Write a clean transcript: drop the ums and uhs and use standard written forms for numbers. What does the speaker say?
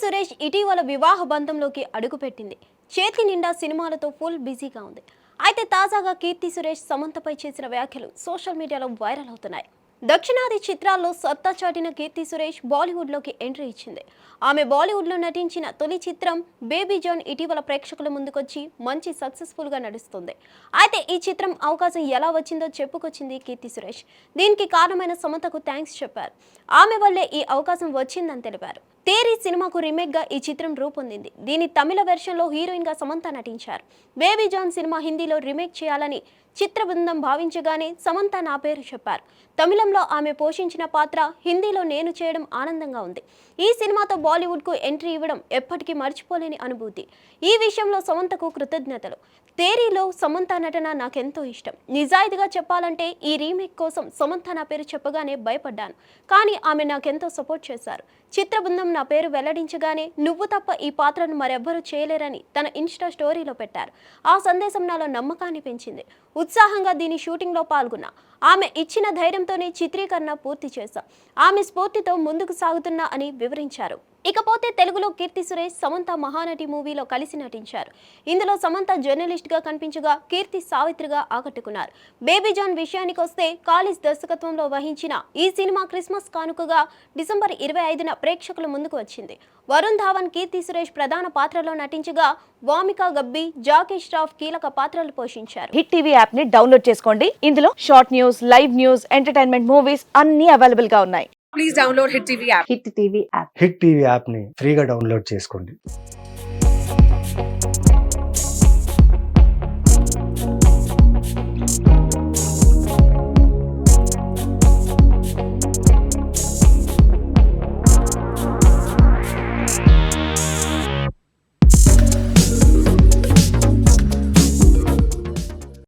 సురేష్ ఇటీవల వివాహ బంధంలోకి అడుగుపెట్టింది. చేతి నిండా సినిమాలతో ఫుల్ బిజీగా ఉంది. అయితే తాజాగా కీర్తి సురేష్ సమంతపై చేసిన వ్యాఖ్యలు సోషల్ మీడియాలో వైరల్ అవుతున్నాయి. దక్షిణాది చిత్రాల్లో సత్తా చాటిన కీర్తి సురేష్ బాలీవుడ్లోకి ఎంట్రీ ఇచ్చింది. ఆమె బాలీవుడ్లో నటించిన తొలి చిత్రం బేబీ జాన్ ఇటీవల ప్రేక్షకుల ముందుకొచ్చి మంచి సక్సెస్ఫుల్గా నడుస్తుంది. అయితే ఈ చిత్రం అవకాశం ఎలా వచ్చిందో చెప్పుకొచ్చింది కీర్తి సురేష్. దీనికి కారణమైన సమంతకు థ్యాంక్స్ చెప్పారు. ఆమె వల్లే ఈ అవకాశం వచ్చిందని తెలిపారు. తేరీ సినిమాకు రీమేక్గా ఈ చిత్రం రూపొందింది. దీని తమిళ వెర్షన్లో హీరోయిన్గా సమంత నటించారు. బేబీ జాన్ సినిమా హిందీలో రీమేక్ చేయాలని చిత్ర బృందం భావించగానే సమంత నా పేరు చెప్పారు. తమిళంలో ఆమె పోషించిన పాత్ర హిందీలో నేను చేయడం ఆనందంగా ఉంది. ఈ సినిమాతో బాలీవుడ్కు ఎంట్రీ ఇవ్వడం ఎప్పటికీ మర్చిపోలేని అనుభూతి. ఈ విషయంలో సమంతకు కృతజ్ఞతలు. తేరీలో సమంత నటన నాకెంతో ఇష్టం. నిజాయితీగా చెప్పాలంటే ఈ రీమేక్ కోసం సమంత నా పేరు చెప్పగానే భయపడ్డాను. కానీ ఆమె నాకెంతో సపోర్ట్ చేశారు. చిత్ర బృందం నా పేరు వెల్లడించగానే నువ్వు తప్ప ఈ పాత్రను మరెవ్వరూ చేయలేరని తన ఇన్స్టా స్టోరీలో పెట్టారు. ఆ సందేశం నాలో నమ్మకాన్ని పెంచింది. ఉత్సాహంగా దీని షూటింగ్లో పాల్గొన్నా. ఆమె ఇచ్చిన ధైర్యంతోనే చిత్రీకరణ పూర్తి చేశా. ఆమె స్ఫూర్తితో ముందుకు సాగుతున్నా అని వివరించారు. ఇకపోతే తెలుగులో కీర్తి సురేష్ సమంత మహానటి మూవీలో కలిసి నటించారు. ఇందులో సమంత జర్నలిస్ట్గా కనిపించగా కీర్తి సావిత్రిగా ఆకట్టుకున్నారు. బేబీ జాన్ విషయానికి వస్తే కాళీస్ దర్శకత్వంలో వహించిన ఈ సినిమా క్రిస్మస్ కానుకగా డిసెంబర్ 25న ప్రేక్షకుల ముందుకు వచ్చింది. వరుణ్ ధావన్ కీర్తి సురేష్ ప్రధాన పాత్రలో నటించగా వామికా గబ్బి, జాకీ ష్రాఫ్ కీలక పాత్రలు పోషించారు. హిట్ టీవీ యాప్ ని డౌన్లోడ్ చేసుకోండి. ఇందులో short news, live news, entertainment movies అన్ని అవైలబుల్ గా ఉన్నాయి. Please download Hit TV app. Hit TV app hit TV యాప్ని ఫ్రీగా డౌన్లోడ్ చేసుకోండి.